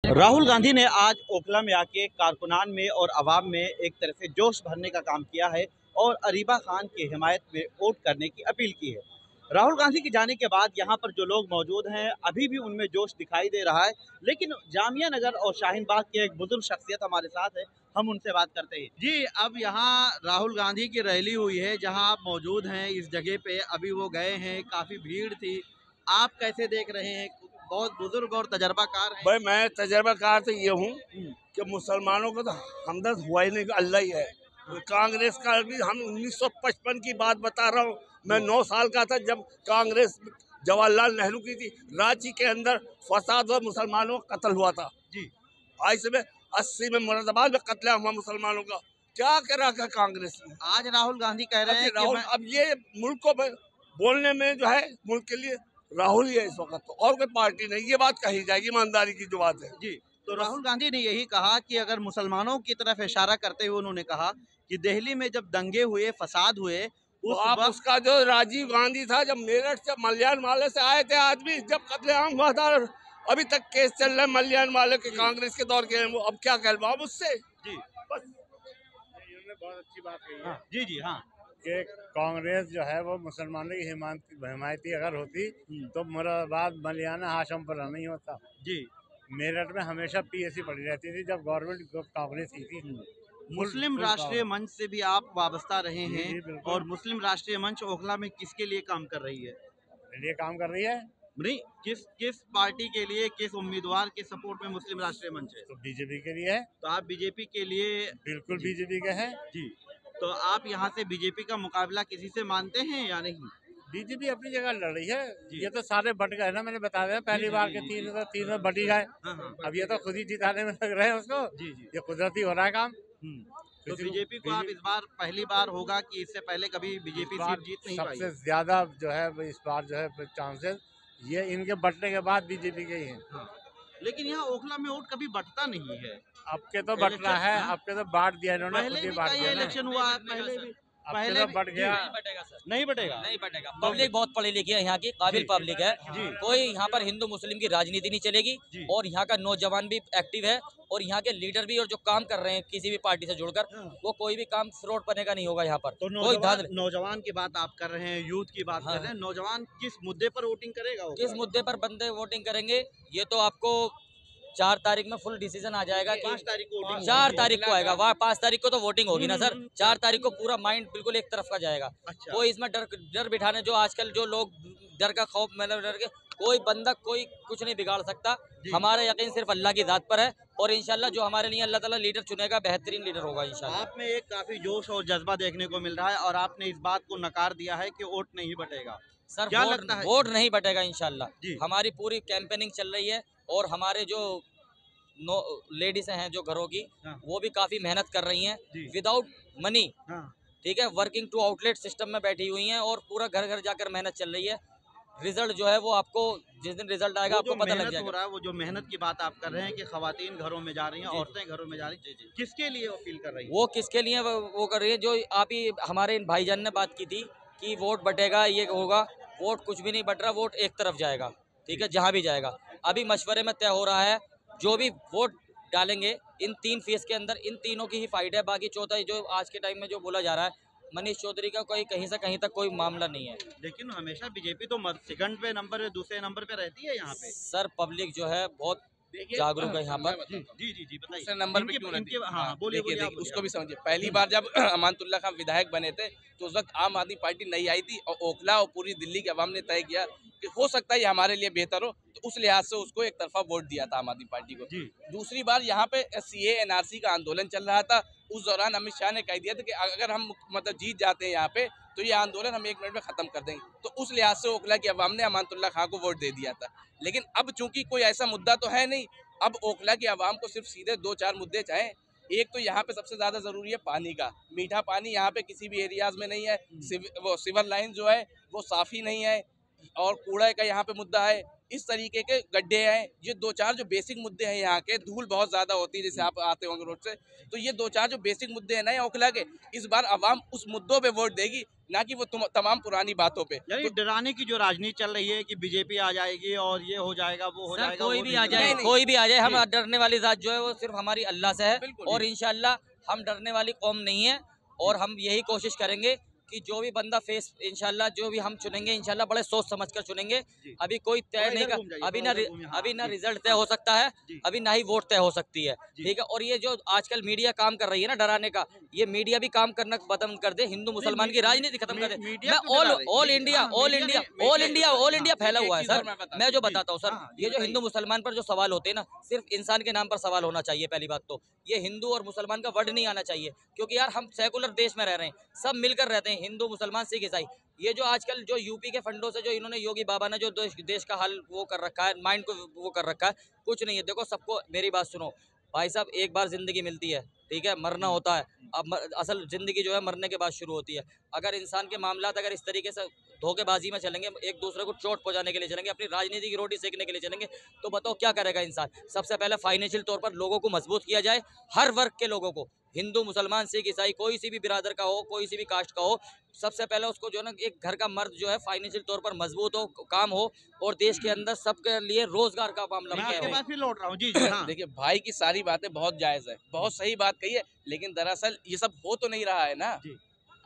राहुल गांधी ने आज ओखला में आके कारकुनान में और अवाम में एक तरह से जोश भरने का काम किया है और अरीबा खान की हिमायत में वोट करने की अपील की है। राहुल गांधी के जाने के बाद यहाँ पर जो लोग मौजूद हैं अभी भी उनमें जोश दिखाई दे रहा है, लेकिन जामिया नगर और शाहीन बाग के एक बुजुर्ग शख्सियत हमारे साथ है, हम उनसे बात करते हैं। जी, अब यहाँ राहुल गांधी की रैली हुई है, जहाँ आप मौजूद हैं इस जगह पे, अभी वो गए हैं, काफी भीड़ थी, आप कैसे देख रहे हैं? बहुत बुजुर्ग और तजर्बाकार हैं। भाई मैं तजर्बाकार तो ये हूँ कि मुसलमानों को तो हमदर्द हुआ ही नहीं, अल्लाह ही है। कांग्रेस का भी हम 1955 की बात बता रहा हूँ। मैं 9 साल का था जब कांग्रेस जवाहरलाल नेहरू की थी। रांची के अंदर फसाद और मुसलमानों का कत्ल हुआ था जी। आज से 80 में मुरादाबाद में कत्ल हुआ मुसलमानों का। क्या करा का कांग्रेस ने? आज राहुल गांधी कह रहे हैं राहुल अब ये मुल्क को बोलने में जो है मुल्क के लिए राहुल ही है इस वक्त, तो और कोई पार्टी नहीं। ये बात कही जाएगी, ईमानदारी की जो बात है जी। तो राहुल गांधी ने यही कहा कि अगर मुसलमानों की तरफ इशारा करते हुए उन्होंने कहा कि दिल्ली में जब दंगे हुए, फसाद हुए, तो आप उसका जो राजीव गांधी था, जब मेरठ से मल्याण वाले से आए थे आदमी, जब कत्लेआम हुआ था, अभी तक केस चल रहा है मल्याण वाले के, कांग्रेस के दौर के, वो अब क्या कहलवाओ उससे जी। बस बहुत अच्छी बात कही है। जी जी हाँ, कि कांग्रेस जो है वो मुसलमानों की हिमायती अगर होती तो मुरादाबाद मलियाना हाशमपुरा नहीं होता जी। मेरठ में हमेशा पीएससी पड़ी रहती थी जब गवर्नमेंट कांग्रेस की थी। मुस्लिम राष्ट्रीय मंच से भी आप वाबस्ता रहे जी, हैं बिल्कुल। और मुस्लिम राष्ट्रीय मंच ओखला में किसके लिए काम कर रही है? लिए काम कर रही है नहीं, किस किस पार्टी के लिए, किस उम्मीदवार के सपोर्ट में मुस्लिम राष्ट्रीय मंच है? तो बीजेपी के लिए है। तो आप बीजेपी के लिए? बिल्कुल जी। बीजेपी के है। जी। तो आप यहाँ से बीजेपी का मुकाबला किसी से मानते हैं या नहीं? बीजेपी अपनी जगह लड़ रही है। जी। ये तो सारे बट गए ना, मैंने बता दिया पहली बार के तीन में बट ही गए। हाँ हाँ। अब ये तो खुद ही जिताने में लग रहे हैं उसको। जी जी। ये कुदरती हो रहा है काम। तो बीजेपी को आप इस बार पहली बार होगा कि इससे पहले कभी बीजेपी सीट जीत नहीं पाई? सबसे ज्यादा जो है इस बार जो है चांसेस ये इनके बटने के बाद बीजेपी के ही हैं। हाँ। लेकिन यहाँ ओखला में वोट कभी बटता नहीं है। अब के तो बटना है, अब के तो बांट दिया इन्होंने, पहले खुद ही भी बांट कई दिया ना। इलेक्शन हुआ है, पहले भी तो बढ़ गया। नहीं बटेगा सर, नहीं बटेगा। नहीं बटेगा। पब्लिक बहुत पढ़ी लिखी है, यहाँ की काबिल पब्लिक है जी। कोई यहाँ पर हिंदू मुस्लिम की राजनीति नहीं चलेगी जी। और यहाँ का नौजवान भी एक्टिव है और यहाँ के लीडर भी, और जो काम कर रहे हैं किसी भी पार्टी से जुड़कर, वो कोई भी काम फ्रॉड करने का नहीं होगा यहाँ पर। तो कोई नौजवान की बात आप कर रहे हैं, यूथ की बात कर रहे हैं, नौजवान किस मुद्दे पर वोटिंग करेगा? किस मुद्दे पर बंदे वोटिंग करेंगे ये तो आपको 4 तारीख में फुल डिसीजन आ जाएगा कि 5 तारीख को वोटिंग 4 तारीख को आएगा। वहाँ 5 तारीख को तो वोटिंग होगी ना सर। 4 तारीख को पूरा माइंड बिल्कुल एक तरफ का जाएगा। अच्छा। कोई इसमें डर बिठाने, जो आजकल जो लोग डर का खौफ, मतलब डर के कोई बंदा कोई कुछ नहीं बिगाड़ सकता। हमारा यकीन सिर्फ अल्लाह की जात पर है और इंशाल्लाह जो हमारे लिए अल्लाह ताला लीडर चुनेगा बेहतरीन लीडर होगा इंशाल्लाह। आप में एक काफी जोश और जज्बा देखने को मिल रहा है और आपने इस बात को नकार दिया है कि वोट नहीं बटेगा। सर क्या लगता है? वोट नहीं बटेगा इंशाल्लाह। जी। हमारी पूरी कैंपेनिंग चल रही है और हमारे जो लेडीज हैं जो घरों की, वो भी काफी मेहनत कर रही हैं विदाउट मनी। ठीक है, वर्किंग टू आउटलेट सिस्टम में बैठी हुई हैं और पूरा घर घर जाकर मेहनत चल रही है। रिजल्ट जो है वो आपको जिस दिन रिजल्ट आएगा आपको पता लग जाएगा। हो रहा है, वो जो मेहनत की बात आप कर रहे हैं कि खवातीन घरों में जा रही हैं, औरतें घरों में जा रही हैं, किसके लिए अपील कर रही है? वो किसके लिए वो कर रही है, जो आप ही हमारे इन भाईजान ने बात की थी कि वोट बटेगा, ये होगा। वोट कुछ भी नहीं बट रहा, वोट एक तरफ जाएगा। ठीक है, जहाँ भी जाएगा। अभी मशवरे में तय हो रहा है, जो भी वोट डालेंगे इन 3 फेज के अंदर, इन तीनों की ही फाइट है। बाकी चौथा जो आज के टाइम में जो बोला जा रहा है मनीष चौधरी का, कोई कहीं से कहीं तक कोई मामला नहीं है। लेकिन हमेशा बीजेपी तो सेकंड पे नंबर, दूसरे नंबर पे रहती है यहाँ पे। सर पब्लिक जो है बहुत जागरूक है यहाँ पर। जी जी जी बताइए। दूसरे नंबर पे क्यों रहती है? हाँ बोलिए, देखिए उसको भी समझिए। पहली बार जब अमानतुल्लाह खान विधायक बने थे तो उस वक्त आम आदमी पार्टी नहीं आई थी और ओखला और पूरी दिल्ली के अवाम ने तय किया कि हो सकता है ये हमारे लिए बेहतर हो, तो उस लिहाज से उसको एक तरफा वोट दिया था आम आदमी पार्टी को। दूसरी बार यहाँ पे CA NRC का आंदोलन चल रहा था, उस दौरान अमित शाह ने कह दिया था कि अगर हम मतलब जीत जाते हैं यहाँ पे तो ये आंदोलन हम 1 मिनट में खत्म कर देंगे। तो उस लिहाज से ओखला की अवाम ने अमानतुल्लाह खान को वोट दे दिया था। लेकिन अब चूंकि कोई ऐसा मुद्दा तो है नहीं, अब ओखला की आवाम को सिर्फ सीधे 2-4 मुद्दे चाहे। एक तो यहाँ पे सबसे ज्यादा जरूरी है पानी का, मीठा पानी यहाँ पे किसी भी एरियाज में नहीं है। वो सिवर लाइन जो है वो साफ ही नहीं है। और कूड़ा का यहाँ पे मुद्दा है, इस तरीके के गड्ढे हैं। ये दो चार जो बेसिक मुद्दे हैं यहाँ के, धूल बहुत ज्यादा होती है जैसे आप आते होंगे रोड से, तो ये दो चार जो बेसिक मुद्दे हैं ना ओखला के, इस बार अवाम उस मुद्दों पे वोट देगी, ना कि वो तमाम पुरानी बातों पे। यानी डराने की जो राजनीति चल रही है कि बीजेपी आ जाएगी और ये हो जाएगा वो हो सर जाएगा, कोई वो भी नहीं आ चलेगा। जाए, कोई भी आ जाए, हम डरने वाली जात जो है वो सिर्फ हमारी अल्लाह से है, बिल्कुल। और इंशाल्लाह हम डरने वाली कौम नहीं है। और हम यही कोशिश करेंगे कि जो भी बंदा फेस इंशाल्लाह जो भी हम चुनेंगे इंशाल्लाह बड़े सोच समझ कर चुनेंगे। अभी कोई तय थोड़ा नहीं इधर घूम जाइए, अभी थोड़ा ना इधर घूमिए, हाँ, अभी ना जी। रिजल्ट तय हो सकता है, जी। अभी ना ही वोट तय हो सकती है, ठीक है। और ये जो आजकल मीडिया काम कर रही है ना डराने का, ये मीडिया भी काम करना खत्म कर दे, हिंदू मुसलमान की राजनीति खत्म कर दे। मीडिया मैं क्यों डरा रही है? ऑल जी, इंडिया हाँ, ऑल मीडिया इंडिया ने- ऑल इंडिया ऑल इंडिया हाँ, फैला एक हुआ है चीज़ सर। और मैं बताता मैं जो हूँ, जी। बताता हूँ सर, हाँ, ये जो बताइए। हिंदू मुसलमान पर जो सवाल होते हैं ना, सिर्फ इंसान के नाम पर सवाल होना चाहिए। पहली बात तो ये हिंदू और मुसलमान का वर्ड नहीं आना चाहिए, क्योंकि यार हम सेकुलर देश में रह रहे हैं, सब मिलकर रहते हैं, हिंदू मुसलमान सिख ईसाई। ये जो आजकल जो यूपी के फंडों से जो इन्होंने योगी बाबा ने जो देश का हाल वो कर रखा है, माइंड को वो कर रखा है, कुछ नहीं है। देखो सबको मेरी बात सुनो भाई साहब, एक बार जिंदगी मिलती है, ठीक है, मरना होता है। अब असल जिंदगी जो है मरने के बाद शुरू होती है। अगर इंसान के मामला अगर इस तरीके से धोखेबाजी में चलेंगे, एक दूसरे को चोट पहुंचाने के लिए चलेंगे, अपनी राजनीति की रोटी सेकने के लिए चलेंगे, तो बताओ क्या करेगा इंसान। सबसे पहले फाइनेंशियल तौर पर लोगों को मजबूत किया जाए, हर वर्ग के लोगों को, हिंदू मुसलमान सिख ईसाई कोई सी भी बिरादर का हो, कोई सी भी कास्ट का हो, सबसे पहले उसको जो है ना एक घर का मर्द जो है फाइनेंशियल तौर पर मजबूत हो, काम हो, और देश के अंदर सबके लिए रोजगार का मामला मैं तय आपके हो। पास फिर लौट रहा हूँ, जी जी, हाँ। देखिए भाई की सारी बातें बहुत जायज है, बहुत सही बात कही है, लेकिन दरअसल ये सब हो तो नहीं रहा है ना। जी।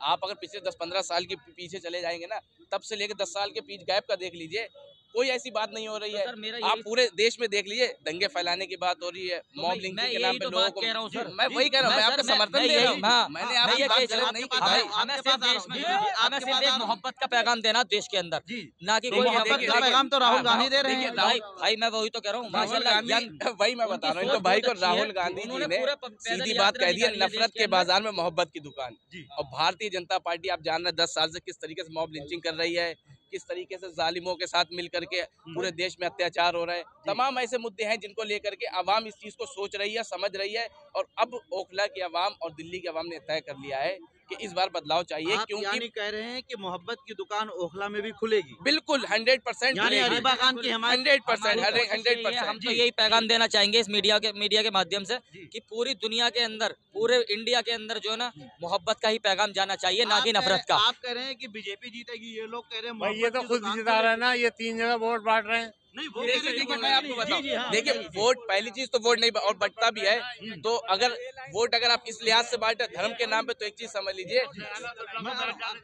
आप अगर पिछले 10-15 साल के पीछे चले जाएंगे ना, तब से लेकर 10 साल के बीच गैप का देख लीजिए, कोई ऐसी बात नहीं हो रही तो है। सर मेरा आप यही पूरे देश में देख लीजिए, दंगे फैलाने की बात हो रही है, तो मॉब मैं लिंचिंग के यही नाम पे तो लोगों बात को। कह रहा हूँ सर। मैं वही कह रहा हूँ, मैं आपका समर्थन दे रहा हूँ। मैंने मैं आपकी ये बात कह गलत रहा नहीं हूँ, की भाई। हमें सिर्फ देश में, हमें सिर्फ एक मोहब्बत का पैगाम देना देश के अंदर, जी। ना कि तो कोई मोहब्बत देखिए, का पैगाम तो राहुल गांधी दे रहे देखिए, हैं। भाई भाई मैं वही तो कह रहा हूँ राहुल माशाल्लाह गांधी यंग वही मैं बता रहा हूँ, इनको भाई को राहुल गांधी जी उन्होंने ने पूरे पैदल सीधी बात यात्रा कह दी है, निकाली है नफरत देश के के अंदर। बाजार में मोहब्बत की दुकान। जी। और भारतीय जनता पार्टी आप जान रहे हैं 10 साल से किस तरीके से मॉब लिंचिंग कर रही है, किस तरीके से जालिमों के साथ मिल करके पूरे देश में अत्याचार हो रहा है। तमाम ऐसे मुद्दे हैं जिनको लेकर के आवाम इस चीज को सोच रही है, समझ रही है, और अब ओखला की आवाम और दिल्ली की आवाम ने तय कर लिया है कि इस बार बदलाव चाहिए, आप क्योंकि यानी कह रहे हैं कि मोहब्बत की दुकान ओखला में भी खुलेगी, बिल्कुल 100% यानी अरीबा खान की हिमायत 100% हमारी कोशिश यही है, हम 100%। तो यही पैगाम देना चाहेंगे इस मीडिया के माध्यम से जी। कि पूरी दुनिया के अंदर, पूरे इंडिया के अंदर जो है ना मोहब्बत का ही पैगाम जाना चाहिए, ना कि नफरत का। आप कह रहे हैं कि बीजेपी जीतेगी, ये लोग कह रहे हैं भाई ये मोहब्बत तो की खुद दुकान जिता रहा है खुलेगी। ना, ये 3 जगह वोट बांट रहे हैं। नहीं वो देखिए, कैसे देखिए, बोल मैं रहे आपको हैं? बताऊं, जी, जी, हाँ, देखिए बताइए। वोट पहली चीज तो वोट नहीं और बढ़ता भी है, तो अगर वोट अगर आप इस लिहाज से बांटे धर्म के नाम पे, तो एक चीज समझ लीजिए,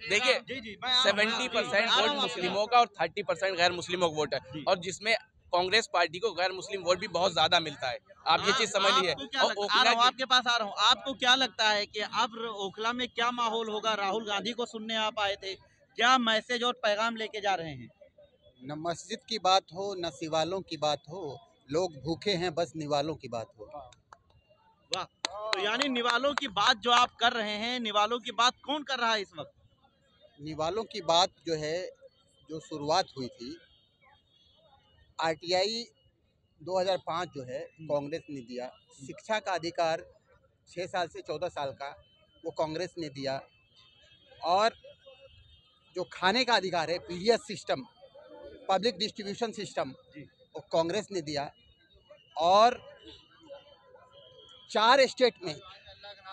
देखिए जी, जी, मैं आ रहा हूँ, 70% आ रहा वोट हूँ आपके मुस्लिमों का और 30% गैर मुस्लिमों का वोट है, जी। और जिसमें कांग्रेस पार्टी को गैर मुस्लिम वोट भी बहुत ज्यादा मिलता है। आप ये चीज समझ लीजिए। आपको क्या और लगता- आ ओखला रहा हूँ, की आपके पास आ रहा हूँ। आपको क्या लगता है कि अब ओखला में क्या माहौल होगा? राहुल गांधी को सुनने आप आए थे, क्या मैसेज और पैगाम लेके जा रहे हैं? न मस्जिद की बात हो, न सिवालों की बात हो, लोग भूखे हैं बस निवालों की बात हो। वाह, तो यानी निवालों की बात जो आप कर रहे हैं, निवालों की बात कौन कर रहा है इस वक्त? निवालों की बात जो है, जो शुरुआत हुई थी आरटीआई 2005 जो है कांग्रेस ने दिया, शिक्षा का अधिकार 6 साल से 14 साल का वो कांग्रेस ने दिया, और जो खाने का अधिकार है PDS system, public distribution system, वो कांग्रेस ने दिया। और 4 स्टेट में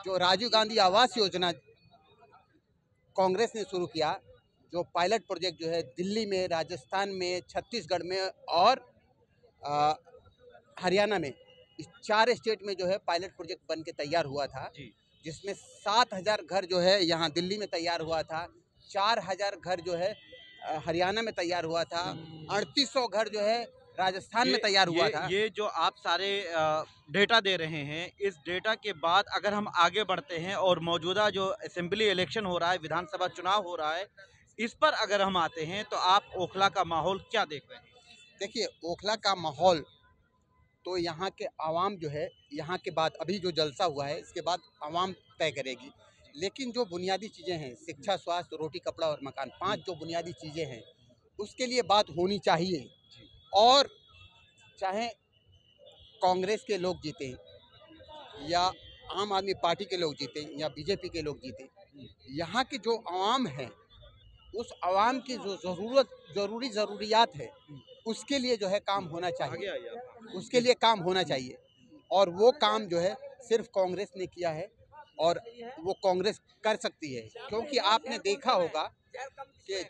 जो राजीव गांधी आवास योजना कांग्रेस ने शुरू किया, जो पायलट प्रोजेक्ट जो है दिल्ली में, राजस्थान में, छत्तीसगढ़ में और हरियाणा में, इस 4 स्टेट में जो है पायलट प्रोजेक्ट बन के तैयार हुआ था, जिसमें 7,000 घर जो है यहाँ दिल्ली में तैयार हुआ था, 4,000 घर जो है हरियाणा में तैयार हुआ था, 3800 घर जो है राजस्थान में तैयार हुआ था। ये जो आप सारे डेटा दे रहे हैं, इस डेटा के बाद अगर हम आगे बढ़ते हैं और मौजूदा जो असेंबली इलेक्शन हो रहा है, विधानसभा चुनाव हो रहा है, इस पर अगर हम आते हैं तो आप ओखला का माहौल क्या देख रहे हैं? देखिए, ओखला का माहौल तो यहाँ के आवाम जो है, यहाँ के बाद अभी जो जलसा हुआ है इसके बाद आवाम तय करेगी, लेकिन जो बुनियादी चीज़ें हैं, शिक्षा, स्वास्थ्य, रोटी, कपड़ा और मकान, 5 जो बुनियादी चीज़ें हैं, उसके लिए बात होनी चाहिए। और चाहे कांग्रेस के लोग जीते या आम आदमी पार्टी के लोग जीते या बीजेपी के लोग जीते, यहाँ की जो आवाम है, उस आवाम की जो ज़रूरत ज़रूरी ज़रूरियात है उसके लिए जो है काम होना चाहिए, उसके लिए काम होना चाहिए। और वो काम जो है सिर्फ कांग्रेस ने किया है और वो कांग्रेस कर सकती है, क्योंकि आपने देखा होगा कि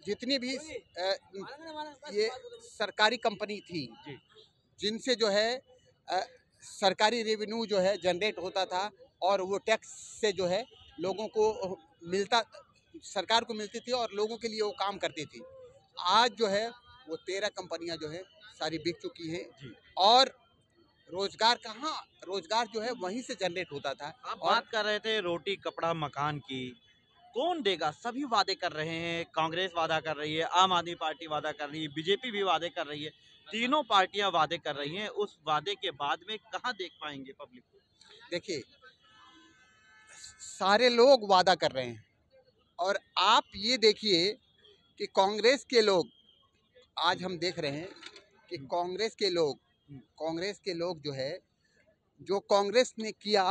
जितनी भी ये सरकारी कंपनी थी जिनसे जो है सरकारी रेवेन्यू जो है जनरेट होता था और वो टैक्स से जो है लोगों को मिलता, सरकार को मिलती थी और लोगों के लिए वो काम करती थी। आज जो है वो 13 कंपनियां जो है सारी बिक चुकी हैं और रोजगार कहाँ, रोजगार जो है वहीं से जनरेट होता था। आप बात कर रहे थे रोटी कपड़ा मकान की, कौन देगा? सभी वादे कर रहे हैं, कांग्रेस वादा कर रही है, आम आदमी पार्टी वादा कर रही है, बीजेपी भी वादे कर रही है, तीनों पार्टियां वादे कर रही हैं। उस वादे के बाद में कहां देख पाएंगे पब्लिक को? देखिए, सारे लोग वादा कर रहे हैं और आप ये देखिए कि कांग्रेस के लोग, आज हम देख रहे हैं कि कांग्रेस के लोग जो है, जो कांग्रेस ने किया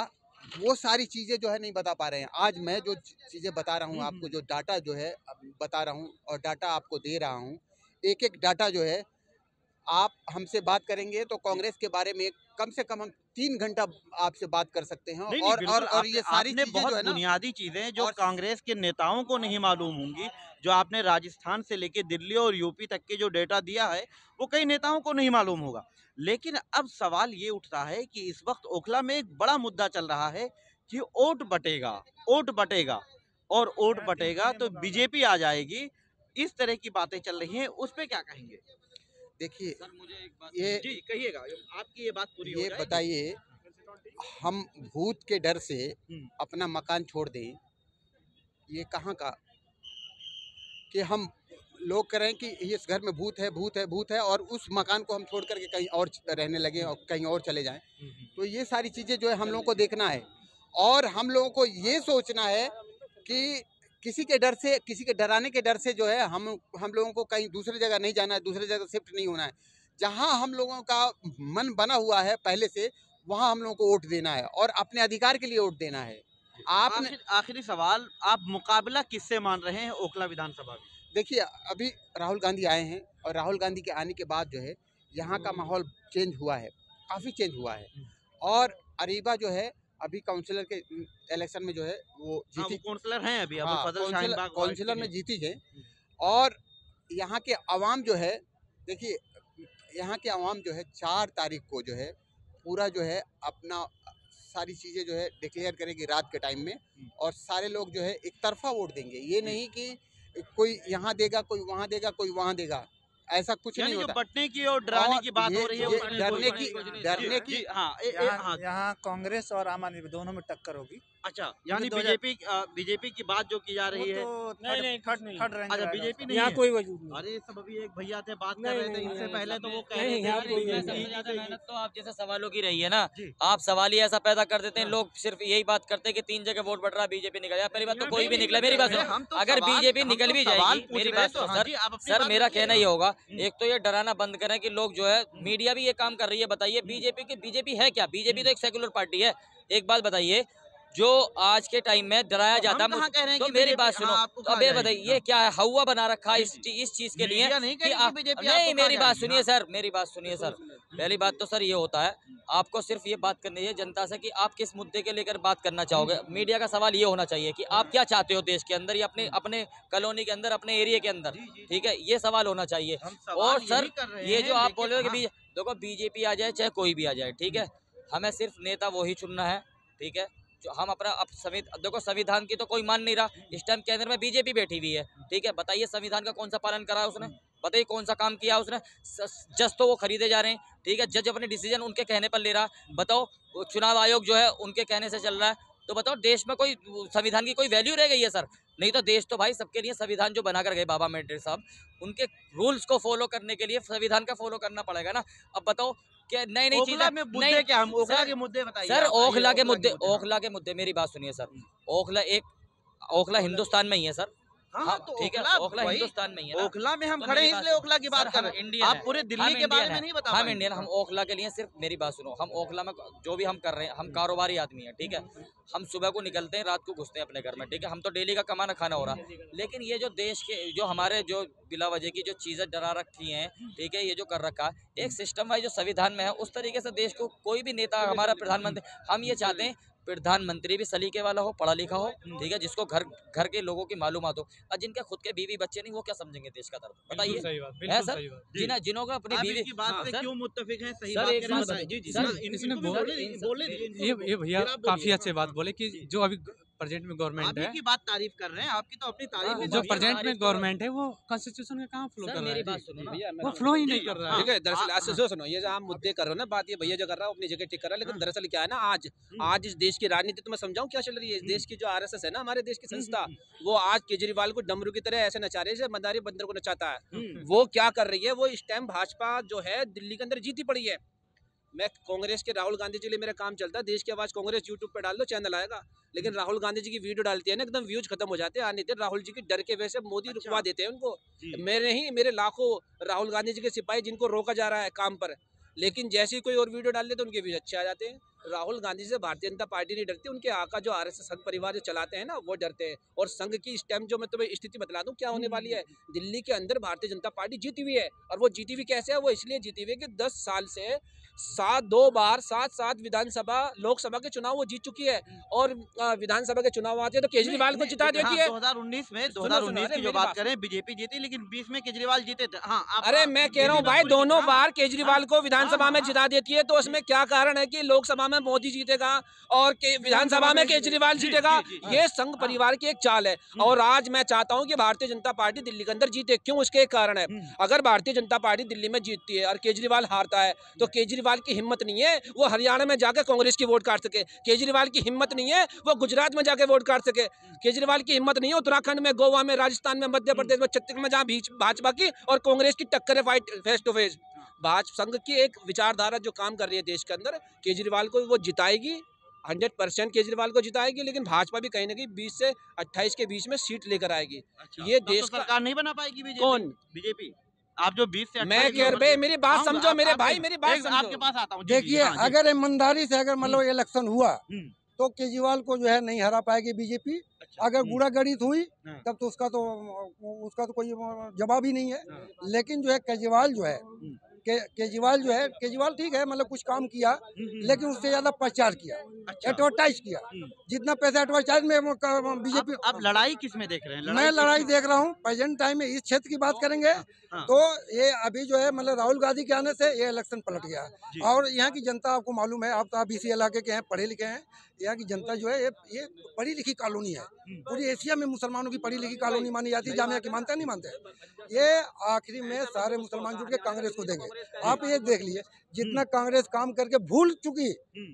वो सारी चीज़ें जो है नहीं बता पा रहे हैं। आज मैं जो चीज़ें बता रहा हूँ आपको, जो डाटा जो है बता रहा हूँ और डाटा आपको दे रहा हूँ, एक एक डाटा जो है आप हमसे बात करेंगे तो कांग्रेस के बारे में कम से कम हम 3 घंटा आपसे बात कर सकते हैं। नहीं, और बिल्कुल, और ये सारी आपने चीज़ें बहुत जो है ना, बुनियादी चीजें जो और कांग्रेस के नेताओं को नहीं मालूम होंगी, जो आपने राजस्थान से लेके दिल्ली और यूपी तक के जो डेटा दिया है वो कई नेताओं को नहीं मालूम होगा। लेकिन अब सवाल ये उठता है कि इस वक्त ओखला में एक बड़ा मुद्दा चल रहा है कि वोट बटेगा, वोट बटेगा और वोट बटेगा तो बीजेपी आ जाएगी। इस तरह की बातें चल रही हैं, उस पे क्या कहेंगे? देखिए, सर मुझे एक बात ये जी कहिएगा, आपकी ये बात पूरी हो ये जाए। बताइए, हम भूत के डर से हम्म। अपना मकान छोड़ दें, ये कहाँ का कि हम लोग कह रहे हैं कि इस घर में भूत है, भूत है, भूत है, और उस मकान को हम छोड़ करके कहीं और रहने लगे और कहीं और चले जाएं। तो ये सारी चीज़ें जो है हम लोगों को देखना है और हम लोगों को ये सोचना है कि किसी के डर से, किसी के डराने के डर से जो है हम लोगों को कहीं दूसरी जगह नहीं जाना है, दूसरी जगह शिफ्ट नहीं होना है। जहाँ हम लोगों का मन बना हुआ है पहले से, वहाँ हम लोगों को वोट देना है और अपने अधिकार के लिए वोट देना है। आपने आखिरी सवाल, आप मुकाबला किससे मान रहे हैं ओखला विधानसभा में? देखिए, अभी राहुल गांधी आए हैं और राहुल गांधी के आने के बाद जो है यहाँ का माहौल चेंज हुआ है, काफ़ी चेंज हुआ है। और अरीबा जो है अभी काउंसिलर के इलेक्शन में जो है वो जीती, वो काउंसलर हैं अभी, हाँ, फजल शाहीन बाग काउंसिलर में जीती है। और यहाँ के अवाम जो है, देखिए यहाँ के अवाम जो है 4 तारीख को जो है पूरा जो है अपना सारी चीज़ें जो है डिक्लेयर करेगी रात के टाइम में, और सारे लोग जो है एक तरफा वोट देंगे। ये नहीं कि कोई यहाँ देगा, कोई वहाँ देगा, कोई वहाँ देगा, ऐसा कुछ नहीं होता। बटने की और डराने और की बात हो रही है, ये वो डरने जी, की हाँ, हाँ। यहाँ कांग्रेस और आम आदमी दोनों में टक्कर होगी। अच्छा, यानी 2000 बीजेपी की बात जो की जा रही है। नहीं, थर्ड रैंक अच्छा, बीजेपी नहीं यहाँ है। कोई वजूद नहीं। अरे सब अभी एक भैया थे, बात कर रहे थे इनसे पहले, तो वो कह रहे नहीं, थे यहाँ कि कोई बीजेपी नहीं। सबसे ज्यादा मेहनत तो आप जैसे सवालों की रही है ना, जी। आप सवाल ही ऐसा पैदा कर देते हैं, लोग सिर्फ यही बात करते हैं कि 3 जगह वोट बढ़ रहा है, बीजेपी निकल जाए। पहली बात तो कोई भी निकला, मेरी बात सुनो, अगर बीजेपी निकल भी जाएगी, मेरी बात सुनो सर, मेरा कहना ये होगा, एक तो ये डराना बंद करें कि लोग जो है, मीडिया भी ये काम कर रही है। बताइए बीजेपी है क्या? बीजेपी तो एक सेकुलर पार्टी है। एक बात बताइए, जो आज के टाइम में डराया जाता है, तो मेरी बात सुनो, तो अब ये बताइए ये क्या है, हवा बना रखा है इस चीज के लिए कि आप नहीं, मेरी बात सुनिए सर, मेरी बात सुनिए सर। पहली बात तो सर ये होता है, आपको सिर्फ ये बात करनी है जनता से कि आप किस मुद्दे के लेकर बात करना चाहोगे। मीडिया का सवाल ये होना चाहिए कि आप क्या चाहते हो देश के अंदर या अपने कॉलोनी के अंदर, अपने एरिया के अंदर, ठीक है, ये सवाल होना चाहिए। और सर ये जो आप बोल रहे हो कि देखो बीजेपी आ जाए चाहे कोई भी आ जाए, ठीक है, हमें सिर्फ नेता वही चुनना है, ठीक है, जो हम अपना देखो संविधान की तो कोई मान नहीं रहा। इस टाइम के अंदर में बीजेपी बैठी हुई है, ठीक है, बताइए संविधान का कौन सा पालन करा है उसने? बताइए कौन सा काम किया उसने? जज तो वो खरीदे जा रहे हैं, ठीक है, जज अपने डिसीजन उनके कहने पर ले रहा है। बताओ चुनाव आयोग जो है उनके कहने से चल रहा है, तो बताओ देश में कोई संविधान की कोई वैल्यू रह गई है सर? नहीं तो देश तो भाई सबके लिए संविधान जो बना कर गए बाबा अम्बेडकर साहब, उनके रूल्स को फॉलो करने के लिए संविधान का फॉलो करना पड़ेगा ना। अब बताओ क्या नई नई चीजें में मुद्दे क्या, हम ओखला के मुद्दे बताइए सर, ओखला के मुद्दे। मुद्दे, मेरी बात सुनिए सर, ओखला हिंदुस्तान में ही है सर, हाँ, तो ठीक है, ओखला ओखला वही, हिंदुस्तान में ही है ना। ओखला में हम तो खड़े मेरी हैं बात इसलिए ओखला की बात सर, कर हम रहे हैं। इंडियन आप हैं, पूरे हम दिल्ली के इंडियन बारे में हैं, नहीं बता हम पाएंगे। इंडियन, हम ओखला के लिए सिर्फ मेरी बात सुनो, हम ओखला में जो भी हम कर रहे हैं, हम कारोबारी आदमी हैं, ठीक है। हम सुबह को निकलते हैं, रात को घुसते हैं अपने घर में, ठीक है। हम तो डेली का कमाना खाना हो रहा है, लेकिन ये जो देश के जो हमारे जो बिला वजह की जो चीज़ें डरा रखी हैं, ठीक है, ये जो कर रखा है एक सिस्टम वाइज जो संविधान में है, उस तरीके से देश को कोई भी नेता हमारा प्रधानमंत्री, हम ये चाहते हैं प्रधानमंत्री भी सलीके वाला हो, पढ़ा लिखा हो, ठीक है, जिसको घर घर के लोगों की मालूमात हो। और जिनके खुद के बीवी बच्चे नहीं, वो क्या समझेंगे देश का दर्द, बताइए। सही बात, है बिल्कुल सर, सही बात। जिन्हों को अपनी आप बीवी, इसकी बात हाँ, से सर, क्यों मुत्तफिक हैं? सही सर, बात एक कह रहे हैं, बात बताएं। जी, जी, सर, इनको इसने भी बोलने दीजिए, इनको ये भैया फिर आप काफी बोलिए। अच्छी बात बोले कि जो अभी प्रेजेंट में आप गवर्नमेंट ही है, की बात तारीफ कर रहे हैं, आपकी तो अपनी तारीफ ही जो बढ़िया। प्रेजेंट में तारीफ तो- गवर्नमेंट है वो कॉन्स्टिट्यूशन में कहाँ फ्लो सर, कर रहा मेरी है बात जी? सुनो ना। वो फ्लो ही नहीं कर रहा है। ठीक है, दरअसल हाँ, आज से सुनो, ये जो आप मुद्दे कर रहे हो ना, बात ये भैया जो कर रहा है अपनी जगह ठीक कर रहा है, लेकिन दरअसल क्या है ना, आज इस देश की राजनीति तो मैं समझाऊं क्या चल रही है। इस देश की जो आरएसएस है ना, हमारे देश की संस्था, वो आज केजरीवाल को डमरू की तरह ऐसे नचा रही है जैसे मदारी बंदर को नचाता है। वो क्या कर रही है, वो इस टाइम भाजपा जो है दिल्ली के अंदर जीती पड़ी है। मैं कांग्रेस के राहुल गांधी जी के लिए मेरा काम चलता है, देश की आवाज कांग्रेस यूट्यूब पे डाल दो, चैनल आएगा। लेकिन राहुल गांधी जी की वीडियो डालती है ना, एकदम व्यूज खत्म हो जाते हैं, आने थे राहुल जी की डर के वजह से मोदी रुकवा देते हैं उनको। मेरे नहीं, मेरे लाखों राहुल गांधी जी के सिपाही जिनको रोका जा रहा है काम पर, लेकिन जैसे ही कोई और वीडियो डाल लेते तो उनके व्यूज अच्छे आ जाते हैं। राहुल गांधी से भारतीय जनता पार्टी नहीं डरती, उनके आका जो आरएसएस संघ परिवार जो चलाते हैं ना, वो डरते हैं। और संघ की इस टाइम जो मैं तुम्हें स्थिति बतला दूं क्या होने वाली है, दिल्ली के अंदर भारतीय जनता पार्टी जीती हुई है। और वो जीती हुई कैसे है, वो इसलिए जीती हुई है कि 10 साल से 7 विधानसभा लोकसभा के चुनाव वो जीत चुकी है। और विधानसभा के चुनाव आते हैं तो केजरीवाल को जिता देती है। 2019 में सुनो, 2019 की अरे जो मेरी बात बात करें, बीजेपी जीती, लेकिन 20 में केजरीवाल जीते थे। हाँ, अरे मैं कह रहा हूँ भाई, दोनों बार केजरीवाल को विधानसभा में जिता देती है, तो उसमें क्या कारण है कि लोकसभा में मोदी जीतेगा और विधानसभा में केजरीवाल जीतेगा। ये संघ परिवार की एक चाल है। और आज मैं चाहता हूँ कि भारतीय जनता पार्टी दिल्ली के अंदर जीते। क्यों? उसके एक कारण है। अगर भारतीय जनता पार्टी दिल्ली में जीतती है और केजरीवाल हारता है, तो केजरीवाल की हिम्मत नहीं है वो हरियाणा में जाकर कांग्रेस की वोट काट सके। केजरीवाल की हिम्मत नहीं है वो गुजरात में जाकर वोट काट सके। केजरीवाल की हिम्मत नहीं है उत्तराखंड में, गोवा में, राजस्थान में, मध्य प्रदेश में, छत्तीसगढ़ में, जहाँ भाजपा की और कांग्रेस की टक्कर है, fight face to face. Bhajpa Sangh की एक विचारधारा जो काम कर रही है देश के अंदर, केजरीवाल को वो जिताएगी, 100% केजरीवाल को जिताएगी। लेकिन भाजपा भी कहीं ना कहीं 20 से 28 के बीच में सीट लेकर आएगी। ये तो देश का सरकार नहीं बना पाएगी बीजेपी। कौन? बीजेपी। आप जो 20 से मैं कह रहा, मेरी बात समझो मेरे भाई, मेरी बात समझो। आपके पास आता हूँ। जी, जी, देखिए, हाँ, जी। अगर ईमानदारी से अगर मतलब इलेक्शन हुआ हम्म। तो केजरीवाल को जो है नहीं हरा पाएगी बीजेपी। अगर गुड़ागड़ित हुई हाँ। तब तो उसका तो कोई जवाब ही नहीं है। लेकिन जो है केजरीवाल जो है केजरीवाल ठीक है, मतलब कुछ काम किया, लेकिन उससे ज्यादा प्रचार किया, एडवर्टाइज किया। जितना पैसा एडवर्टाइज में बीजेपी। अब लड़ाई किस में देख रहे हैं? मैं लड़ाई देख रहा हूँ प्रेजेंट टाइम में इस क्षेत्र की बात करेंगे तो ये अभी जो है मतलब राहुल गांधी के आने से ये इलेक्शन पलट गया है। और यहाँ की जनता आपको मालूम है, आप तो आप इसी इलाके के हैं, पढ़े लिखे हैं। यहाँ की जनता जो है ये पढ़ी लिखी कॉलोनी है। पूरी एशिया में मुसलमानों की पढ़ी लिखी कॉलोनी मानी जाती है। जामिया की मानते हैं, नहीं मानते। ये आखिरी में सारे मुसलमान जुट के कांग्रेस को देंगे। आप ये देख लिए, जितना कांग्रेस काम करके भूल चुकी,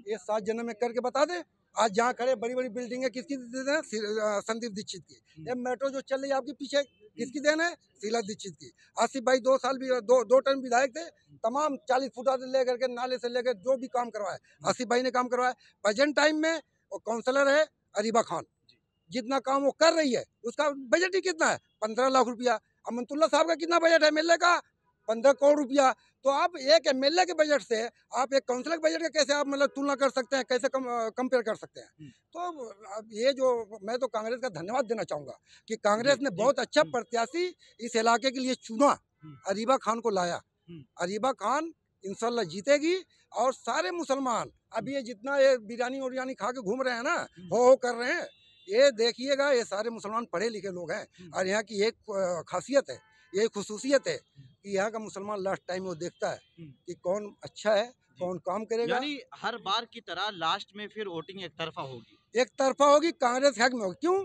ये 7 जन्म में करके बता दे। आज जहाँ खड़े बड़ी बड़ी बिल्डिंगें किसकी देन है? संदीप दीक्षित की। ये मेट्रो जो चल रही है आपके पीछे, किसकी देन है? शीला दीक्षित की। आसिफ भाई 2 साल भी दो टर्म विधायक थे, तमाम 40 फुटा से लेकर के नाले से लेकर जो भी काम करवाया आसिफ भाई ने काम करवाया। प्रेजेंट टाइम में वो काउंसलर है अरीबा खान, जितना काम वो कर रही है उसका बजट ही कितना है? 15 लाख रुपया। अमनतुल्ला साहब का कितना बजट है एमएलए का? 15 करोड़ रुपया। तो आप एक एमएलए के बजट से आप एक काउंसिलर के बजट का कैसे आप मतलब तुलना कर सकते हैं, कैसे कंपेयर कर सकते हैं? तो अब ये जो मैं तो कांग्रेस का धन्यवाद देना चाहूँगा कि कांग्रेस ने बहुत अच्छा प्रत्याशी इस इलाके के लिए चुना, अरीबा खान को लाया। अरीबा खान इंशाल्लाह जीतेगी। और सारे मुसलमान अभी ये जितना ये बिरयानी खा के घूम रहे हैं ना, हो कर रहे हैं, ये देखिएगा, ये सारे मुसलमान पढ़े लिखे लोग हैं। और यहाँ की एक खासियत है, ये खुसूसियत है कि यहाँ का मुसलमान लास्ट टाइम वो देखता है कि कौन अच्छा है, कौन काम करेगा। यानी हर बार की तरह लास्ट में फिर वोटिंग एक तरफा होगी। एक तरफा होगी, कांग्रेस हक में होगी। क्यों?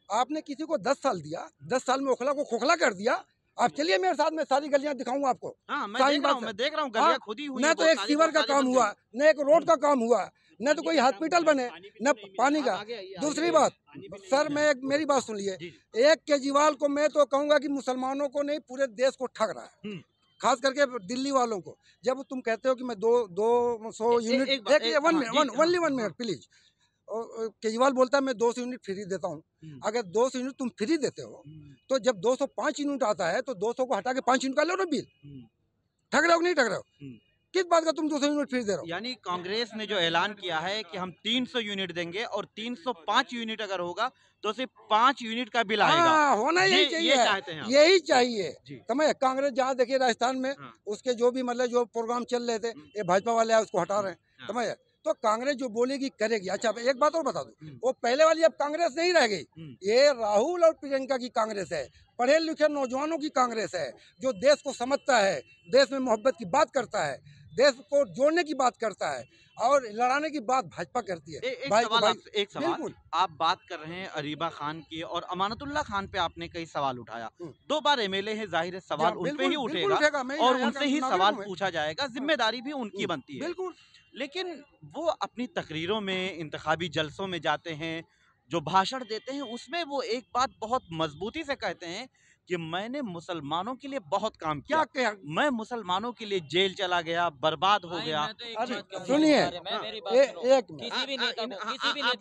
आपने किसी को 10 साल दिया, 10 साल में ओखला को खोखला कर दिया। आप चलिए मेरे साथ, मैं सारी गलियां दिखाऊंगा आपको। हाँ, मैं देख रहा हूँ गलियां खुद ही हुई न हैं, तो बहुत एक सारी, सीवर का बहुत सारी काम बन हुआ, गई। न एक रोड का काम हुआ, न तो कोई हॉस्पिटल बने, न पानी का। दूसरी बात सर, मेरी बात सुनिए, एक केजरीवाल को मैं तो कहूँगा कि मुसलमानों को नहीं पूरे देश को ठग रहा है, खास करके दिल्ली वालों को। जब तुम कहते हो कि मैं 200 यूनिट, 1 मिनट प्लीज, और केजरीवाल बोलता है मैं 200 यूनिट फ्री देता हूँ। अगर 200 यूनिट तुम फ्री देते हो तो जब 205 यूनिट आता है तो 200 को हटा के 5 यूनिट का लो ना बिल। ठग रहे हो कि नहीं ठग रहे हो? किस बात का तुम 200 यूनिट फ्री दे रहे हो? यानी कांग्रेस ने जो ऐलान किया है कि हम 300 यूनिट देंगे और 305 यूनिट अगर होगा तो सिर्फ 5 यूनिट का बिल आएगा। हाँ, होना यही ये चाहिए, चाहते हैं आप। यही चाहिए। जी। समझ, कांग्रेस जहाँ देखिए राजस्थान में हाँ। उसके जो भी मतलब जो प्रोग्राम चल रहे थे ये भाजपा वाले आए उसको हटा रहे हैं। हाँ। समझ, तो कांग्रेस जो बोलेगी करेगी। अच्छा एक बात और बता दूं, वो पहले वाली अब कांग्रेस नहीं रह गई। ये राहुल और प्रियंका की कांग्रेस है, पढ़े लिखे नौजवानों की कांग्रेस है, जो देश को समझता है, देश में मोहब्बत की बात करता है, देश को जोड़ने की बात करता है और लड़ाने की बात भाजपा करती है। एक सवाल आप बात कर रहे हैं अरीबा खान की और अमानतुल्लाह खान पे आपने कई सवाल उठाया। 2 बार एमएलए है, जाहिर है सवाल उन पे ही उठेगा और उनसे ही सवाल पूछा जाएगा, जिम्मेदारी भी उनकी बनती है। बिल्कुल। लेकिन वो अपनी तकरीरों में, इंतखाबी जलसों में जाते हैं, जो भाषण देते हैं उसमें वो एक बात बहुत मजबूती से कहते हैं कि मैंने मुसलमानों के लिए बहुत काम किया। क्या मैं मुसलमानों के लिए जेल चला गया, बर्बाद हो गया। सुनिए, एक किसी भी नेता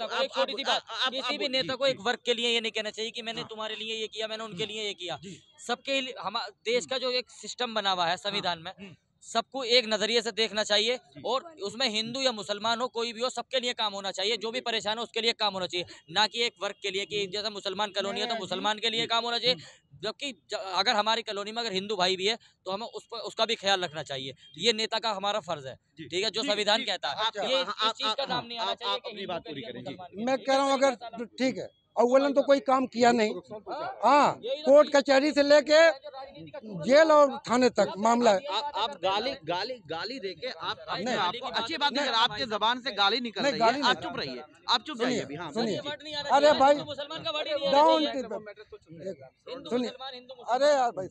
को एक छोटी सी बात, किसी भी नेता को एक वर्ग के लिए ये नहीं कहना चाहिए कि मैंने तुम्हारे लिए ये किया, मैंने उनके लिए ये किया। सबके लिए हमारे देश का जो एक सिस्टम बना हुआ है संविधान में, सबको एक नजरिए से देखना चाहिए और उसमें हिंदू या मुसलमान हो, कोई भी हो, सबके लिए काम होना चाहिए। जो भी परेशान हो उसके लिए काम होना चाहिए, ना कि एक वर्ग के लिए कि जैसा मुसलमान कॉलोनी है तो मुसलमान के लिए काम होना चाहिए। जबकि अगर हमारी कॉलोनी में अगर हिंदू भाई भी है तो हमें उसका भी ख्याल रखना चाहिए। ये नेता का हमारा फर्ज है, ठीक है, जो संविधान कहता है। ये इस चीज का नाम नहीं आना चाहिए कि हिंदू के लिए मुसलमान के लिए। मैं कह रहा हूँ अगर ठीक है, अव्वलन तो कोई काम किया नहीं। हाँ, कोर्ट कचहरी से लेके जेल और थाने तक मामला है। आप गाली देके आप अच्छी बात नहीं, आपके जबान से गाली निकल रही है, आप चुप रहिए, आप चुप जाइए अभी। हाँ, सुनिए, अरे भाई सुनिए, अरे यार भाई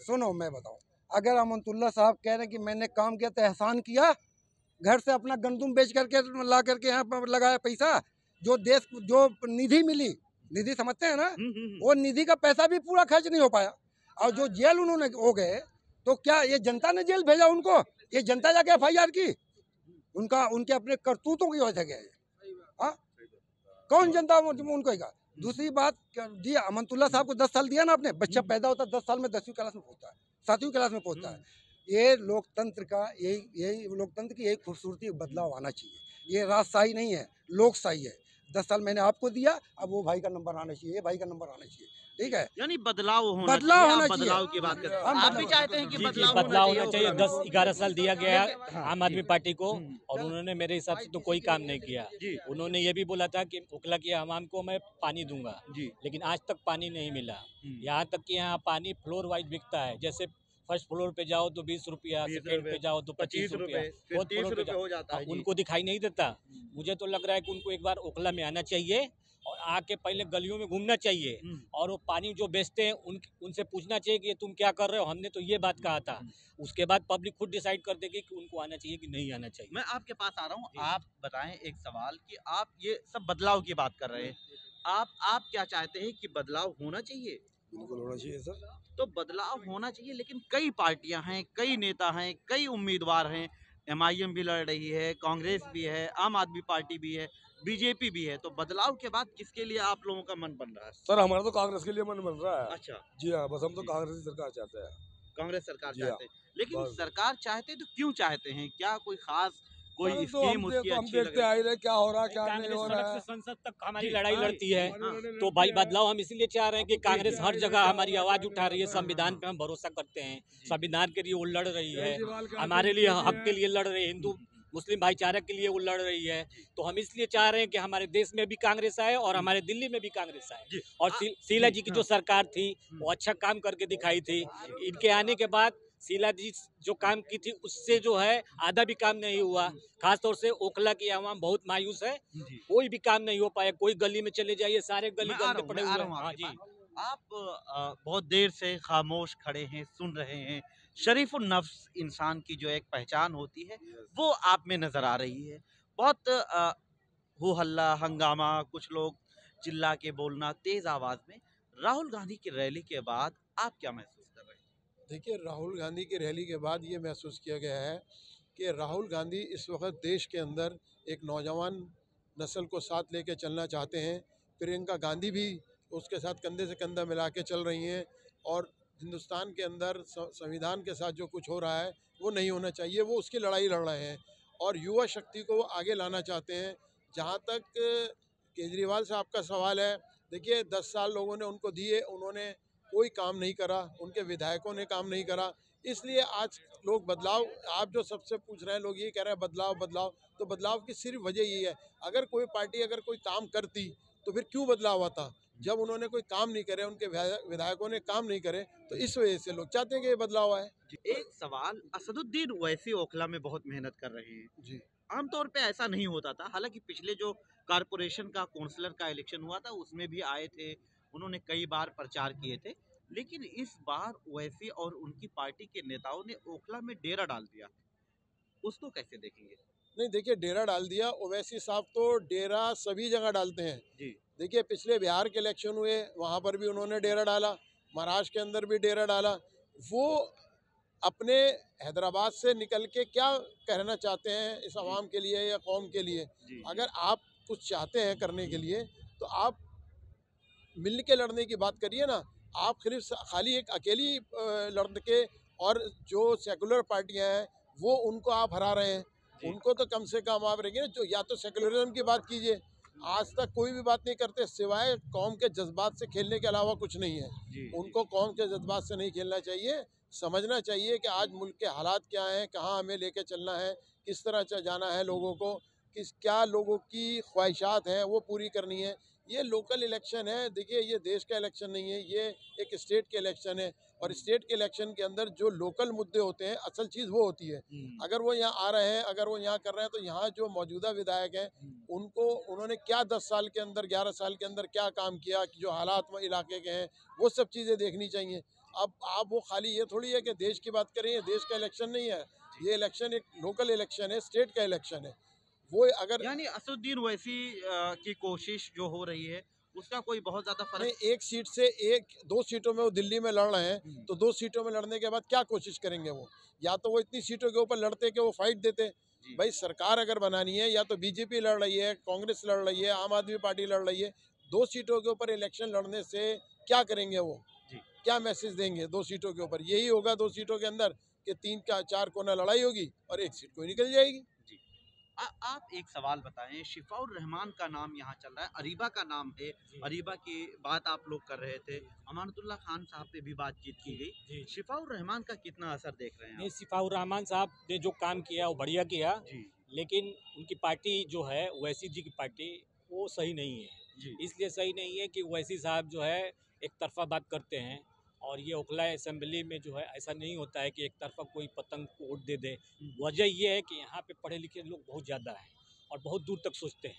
सुनो, मैं बताऊं, अगर अमनतुल्लाह साहब कह रहे हैं कि मैंने काम किया तो एहसान किया, घर से अपना गंदुम बेच करके ला करके यहाँ पर लगाया पैसा, जो देश जो निधि मिली, निधि समझते हैं ना, वो निधि का पैसा भी पूरा खर्च नहीं हो पाया। और जो जेल उन्होंने हो गए तो क्या ये जनता ने जेल भेजा उनको? ये जनता जाके FIR की? उनके अपने करतूतों की वजह गया है। हाँ, कौन जनता उनको कहा? दूसरी बात जी, अमनतुल्लाह साहब को 10 साल दिया ना आपने, बच्चा पैदा होता है 10 साल में 10वीं क्लास में पहुंचता है, 7वीं क्लास में पहुंचता है। ये लोकतंत्र का यही लोकतंत्र की यही खूबसूरती, बदलाव आना चाहिए। ये राजशाही नहीं है, लोकशाही है। 10 साल मैंने आपको दिया, अब वो भाई का नंबर आना चाहिए, ये भाई का नंबर आना चाहिए, ठीक है। यानी बदलाव होना चाहिए। बदलाव की बात करते हैं, आप भी चाहते हैं कि बदलाव होना चाहिए। 10-11 साल दिया गया आम आदमी पार्टी को और उन्होंने मेरे हिसाब से तो कोई काम नहीं किया। उन्होंने ये भी बोला था कि ओखला के आवाम को मैं पानी दूंगा, लेकिन आज तक पानी नहीं मिला। यहाँ तक कि यहाँ पानी फ्लोर वाइज बिकता है, जैसे फर्स्ट फ्लोर पे जाओ तो 20 रुपया, सेकेंड पे जाओ तो 25 रुपया, फोर्थ फ्लोर पे जाओ हो जाता है। उनको दिखाई नहीं देता। मुझे तो लग रहा है कि उनको एक बार ओखला में आना चाहिए और आके पहले गलियों में घूमना चाहिए और वो पानी जो बेचते हैं उनसे पूछना चाहिए कि तुम क्या कर रहे हो, हमने तो ये बात कहा था। उसके बाद पब्लिक खुद डिसाइड कर देगी कि उनको आना चाहिए कि नहीं आना चाहिए। मैं आपके पास आ रहा हूँ, आप बताएं एक सवाल कि आप ये सब बदलाव की बात कर रहे हैं, आप क्या चाहते हैं कि बदलाव होना चाहिए? बिल्कुल होना चाहिए सर। तो बदलाव होना चाहिए, लेकिन कई पार्टियां हैं, कई नेता हैं, कई उम्मीदवार हैं। MIM भी लड़ रही है, कांग्रेस भी है, आम आदमी पार्टी भी है, BJP भी है। तो बदलाव के बाद किसके लिए आप लोगों का मन बन रहा है? सर हमारा तो कांग्रेस के लिए मन बन रहा है। अच्छा जी हाँ, बस हम तो कांग्रेस की सरकार चाहते हैं। कांग्रेस सरकार चाहते हैं, लेकिन सरकार चाहते तो क्यों चाहते हैं? क्या कोई खास कोई तो स्कीम उसकी हम देखते आ रहे क्या हो रहा है, क्या नहीं हो रहा है। संसद तक हमारी लड़ाई लड़ती है, तो भाई बदलाव हम इसीलिए चाह रहे हैं कि कांग्रेस हर जगह हमारी आवाज उठा रही है। संविधान पे हम भरोसा करते हैं, संविधान के लिए वो लड़ रही है, हमारे लिए हक के लिए लड़ रही है, हिंदू मुस्लिम भाईचारे के लिए वो लड़ रही है। तो हम इसलिए चाह रहे हैं कि हमारे देश में भी कांग्रेस आए और हमारे दिल्ली में भी कांग्रेस आए। और शीला जी की जो सरकार थी वो अच्छा काम करके दिखाई थी। इनके आने के बाद शीला जी जो काम की थी उससे जो है आधा भी काम नहीं हुआ। खासतौर से ओखला की आवाम बहुत मायूस है, कोई भी काम नहीं हो पाया। कोई गली में चले जाइए, सारे गली गंदे पड़े हुए हैं। हाँ जी, आप बहुत देर से खामोश खड़े हैं, सुन रहे हैं। शरीफुल नफ्स इंसान की जो एक पहचान होती है वो आप में नजर आ रही है। बहुत हो हल्ला हंगामा, कुछ लोग चिल्ला के बोलना तेज आवाज में। राहुल गांधी की रैली के बाद आप क्या महसूस कर रहे हैं? देखिए, राहुल गांधी की रैली के बाद ये महसूस किया गया है कि राहुल गांधी इस वक्त देश के अंदर एक नौजवान नस्ल को साथ लेके चलना चाहते हैं। प्रियंका गांधी भी उसके साथ कंधे से कंधा मिला के चल रही हैं और हिंदुस्तान के अंदर संविधान के साथ जो कुछ हो रहा है वो नहीं होना चाहिए, वो उसकी लड़ाई लड़ रहे हैं और युवा शक्ति को वो आगे लाना चाहते हैं। जहाँ तक केजरीवाल साहब का सवाल है, देखिए 10 साल लोगों ने उनको दिए, उन्होंने कोई काम नहीं करा, उनके विधायकों ने काम नहीं करा, इसलिए आज लोग बदलाव, आप जो सबसे पूछ रहे हैं, लोग ये कह रहे हैं बदलाव बदलाव, तो बदलाव की सिर्फ वजह यही है, अगर कोई पार्टी अगर कोई काम करती तो फिर क्यों बदलाव आता? जब उन्होंने कोई काम नहीं करे, उनके विधायकों ने काम नहीं करे, तो इस वजह से लोग चाहते हैं कि ये बदलाव आए। एक सवाल, असदुद्दीन ओवैसी ओखला में बहुत मेहनत कर रहे हैं जी। आमतौर पे ऐसा नहीं होता था, हालांकि पिछले जो कारपोरेशन का काउंसलर का इलेक्शन हुआ था उसमें भी आए थे, उन्होंने कई बार प्रचार किए थे, लेकिन इस बार ओवैसी और उनकी पार्टी के नेताओं ने ओखला में डेरा डाल दिया, उसको कैसे देखेंगे? नहीं देखिए, डेरा डाल दिया, ओवैसी साहब तो डेरा सभी जगह डालते हैं जी। देखिए पिछले बिहार के इलेक्शन हुए, वहाँ पर भी उन्होंने डेरा डाला, महाराष्ट्र के अंदर भी डेरा डाला। वो अपने हैदराबाद से निकल के क्या कहना चाहते हैं इस आवाम के लिए या कौम के लिए? अगर आप कुछ चाहते हैं करने के लिए तो आप मिल के लड़ने की बात करिए ना। आप खाली एक अकेली लड़ के, और जो सेकुलर पार्टियां हैं वो उनको आप हरा रहे हैं, उनको तो कम से कम आप रहेंगे जो, या तो सेकुलरिज्म की बात कीजिए। आज तक कोई भी बात नहीं करते सिवाय कौम के जज्बात से खेलने के अलावा कुछ नहीं है। उनको कौम के जज्बात से नहीं खेलना चाहिए, समझना चाहिए कि आज मुल्क के हालात क्या हैं, कहाँ हमें लेके चलना है, किस तरह जाना है, लोगों को क्या लोगों की ख्वाहिशात हैं वो पूरी करनी है। ये लोकल इलेक्शन है, देखिए ये देश का इलेक्शन नहीं है, ये एक स्टेट के इलेक्शन है, और स्टेट के इलेक्शन के अंदर जो लोकल मुद्दे होते हैं, असल चीज़ वो होती है। अगर वो यहाँ आ रहे हैं, अगर वो यहाँ कर रहे हैं, तो यहाँ जो मौजूदा विधायक हैं उन्होंने क्या 10 साल के अंदर, 11 साल के अंदर क्या काम किया, कि जो हालात इलाके के हैं वो सब चीज़ें देखनी चाहिए। अब आप वो खाली ये थोड़ी है कि देश की बात करें, ये देश का इलेक्शन नहीं है, ये इलेक्शन एक लोकल इलेक्शन है, स्टेट का इलेक्शन है। वो अगर यानी असदुद्दीन ओवैसी की कोशिश जो हो रही है उसका कोई बहुत ज्यादा फर्क नहीं, एक सीट से 2 सीटों में वो दिल्ली में लड़ रहे हैं, तो 2 सीटों में लड़ने के बाद क्या कोशिश करेंगे वो? या तो वो इतनी सीटों के ऊपर लड़ते कि वो फाइट देते। भाई सरकार अगर बनानी है, या तो बीजेपी लड़ रही है, कांग्रेस लड़ रही है, आम आदमी पार्टी लड़ रही है, 2 सीटों के ऊपर इलेक्शन लड़ने से क्या करेंगे वो? क्या मैसेज देंगे 2 सीटों के ऊपर? यही होगा 2 सीटों के अंदर कि 3 का 4 कोना लड़ाई होगी और 1 सीट कोई निकल जाएगी। आप एक सवाल बताएं, शिफाउर रहमान का नाम यहाँ चल रहा है, अरीबा का नाम है, अरीबा की बात आप लोग कर रहे थे, अमानतुल्लाह खान साहब पे भी बातचीत की गई, शिफाउर रहमान का कितना असर देख रहे हैं? नहीं, शिफाउर रहमान साहब ने जो काम किया वो बढ़िया किया, लेकिन उनकी पार्टी जो है ओवैसी जी की पार्टी वो सही नहीं है। इसलिए सही नहीं है कि ओवैसी साहब जो है एक तरफा बात करते हैं, और ये ओखला असेंबली में जो है ऐसा नहीं होता है कि एक तरफा कोई पतंग को वोट दे दे। वजह ये है कि यहाँ पे पढ़े लिखे लोग बहुत ज़्यादा हैं और बहुत दूर तक सोचते हैं,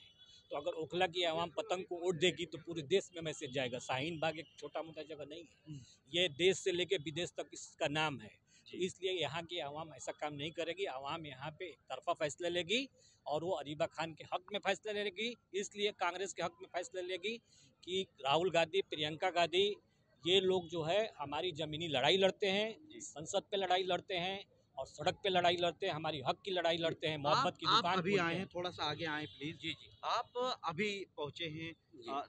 तो अगर ओखला की आवाम पतंग को वोट देगी तो पूरे देश में मैसेज जाएगा। शाहीन बाग एक छोटा मोटा जगह नहीं है, ये देश से लेके विदेश तक इसका नाम है, तो इसलिए यहाँ की आवाम ऐसा काम नहीं करेगी। आवाम यहाँ पे एक तरफा फैसला लेगी और वो अरीबा खान के हक में फैसला लेगी, इसलिए कांग्रेस के हक में फैसला लेगी कि राहुल गांधी, प्रियंका गांधी, ये लोग जो है हमारी ज़मीनी लड़ाई लड़ते हैं, संसद पे लड़ाई लड़ते हैं और सड़क पे लड़ाई लड़ते हैं, हमारी हक की लड़ाई लड़ते हैं, मोहब्बत की दुकान। आप अभी आए हैं, थोड़ा सा आगे आए प्लीज। जी। आप अभी पहुंचे हैं,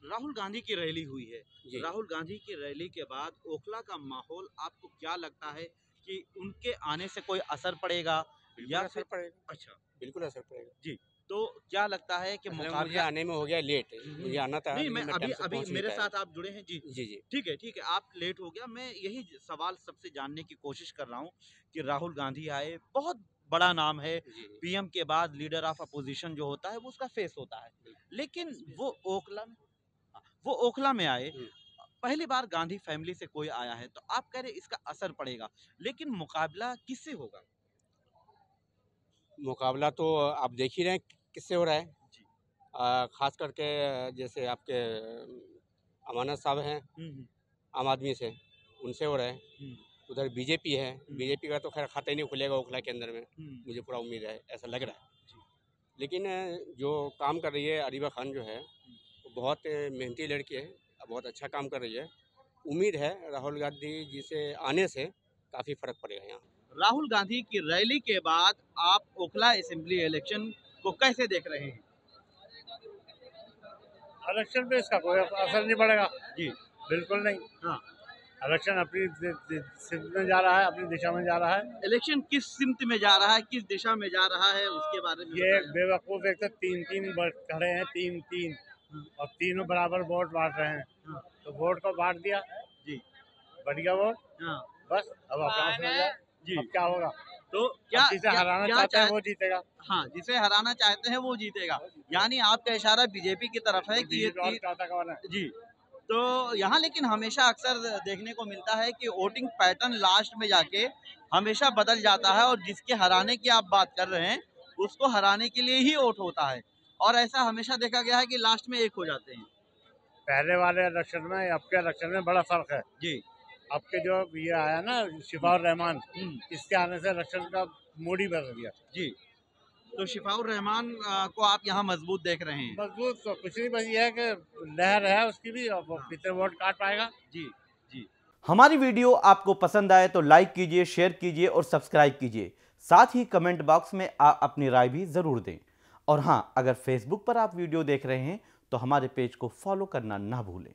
राहुल गांधी की रैली हुई है, राहुल गांधी की रैली के बाद ओखला का माहौल आपको क्या लगता है कि उनके आने से कोई असर पड़ेगा? या असर पड़ेगा। अच्छा, बिल्कुल असर पड़ेगा जी। तो क्या लगता है कि मुझे आने में हो गया लेट, मुझे आना था, नहीं, मैं अभी मेरे साथ आप जुड़े हैं। जी जी जी, ठीक है, आप लेट हो गया। मैं यही सवाल सबसे जानने की कोशिश कर रहा हूँ कि राहुल गांधी आए, बहुत बड़ा नाम है, पीएम के बाद लीडर ऑफ अपोजिशन जो होता है वो उसका फेस होता है, लेकिन वो ओखला में आए, पहली बार गांधी फैमिली से कोई आया है, तो आप कह रहे इसका असर पड़ेगा, लेकिन मुकाबला किससे होगा? मुकाबला तो आप देख ही रहे हैं किससे हो रहा है। खास करके जैसे आपके अमानत साहब हैं आम आदमी से, उनसे हो रहा है। उधर बीजेपी है, बीजेपी का तो खैर खाता ही नहीं खुलेगा ओखला के अंदर में, मुझे पूरा उम्मीद है, ऐसा लग रहा है। लेकिन जो काम कर रही है अरीबा खान जो है वो बहुत मेहनती लड़की है, बहुत अच्छा काम कर रही है। उम्मीद है राहुल गांधी जी से आने से काफ़ी फ़र्क पड़ेगा यहाँ। राहुल गांधी की रैली के बाद आप ओखला असेंबली इलेक्शन को कैसे देख रहे हैं? इलेक्शन पे इसका कोई असर नहीं पड़ेगा जी, बिल्कुल नहीं। हाँ। इलेक्शन अपनी सिमत में जा रहा है, अपनी दिशा में जा रहा है। इलेक्शन किस सिमत में जा रहा है, किस दिशा में जा रहा है, उसके बारे में ये बताएं। बेवकूफ एक तो तीन खड़े हैं, तीन और तीनों बराबर वोट बांट रहे हैं। तो वोट को बांट दिया जी, बढ़िया वोट, हाँ बस अब अपना सुन जाए जी। अब क्या होगा। तो क्या जिसे क्या- हराना क्या चाहते हैं चाह- वो जीतेगा। हाँ, जिसे हराना चाहते हैं वो जीतेगा, यानी आपका इशारा बीजेपी की तरफ है कि बीजेपी और चाहता कौन है? जी। तो यहाँ लेकिन हमेशा अक्सर देखने को मिलता है कि वोटिंग पैटर्न लास्ट में जाके हमेशा बदल जाता है, और जिसके हराने की आप बात कर रहे हैं उसको हराने के लिए ही वोट होता है, और ऐसा हमेशा देखा गया है कि लास्ट में एक हो जाते हैं। पहले वाले इलेक्शन में अब के इलेक्शन में बड़ा फर्क है जी। अब के जो ये आया ना शिफाउर रहमान, इसके आने से इलेक्शन का मूड ही बदल गया जी। तो शिफाउर रहमान को आप यहाँ मजबूत देख रहे हैं? मजबूत तो कुछ नहीं, बस ये है कि लहर है उसकी भी, और वो कितने वोट काट पाएगा। जी जी। हमारी वीडियो आपको पसंद आए तो लाइक कीजिए, शेयर कीजिए और सब्सक्राइब कीजिए। साथ ही कमेंट बॉक्स में आप अपनी राय भी ज़रूर दें। और हाँ, अगर फेसबुक पर आप वीडियो देख रहे हैं तो हमारे पेज को फॉलो करना ना भूलें।